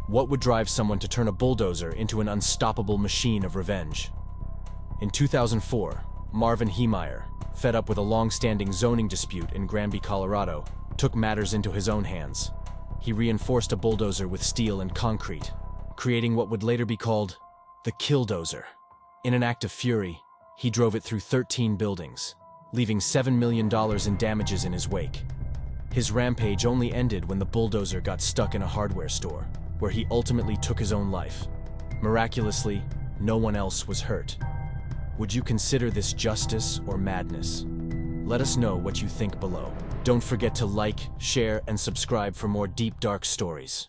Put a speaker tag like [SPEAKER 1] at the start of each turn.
[SPEAKER 1] What would drive someone to turn a bulldozer into an unstoppable machine of revenge? In 2004, Marvin Heemeyer, fed up with a long-standing zoning dispute in Granby, Colorado, took matters into his own hands. He reinforced a bulldozer with steel and concrete, creating what would later be called the Killdozer. In an act of fury, he drove it through 13 buildings, leaving $7 million in damages in his wake. His rampage only ended when the bulldozer got stuck in a hardware store, where he ultimately took his own life. Miraculously, no one else was hurt. Would you consider this justice or madness? Let us know what you think below. Don't forget to like, share, and subscribe for more deep, dark stories.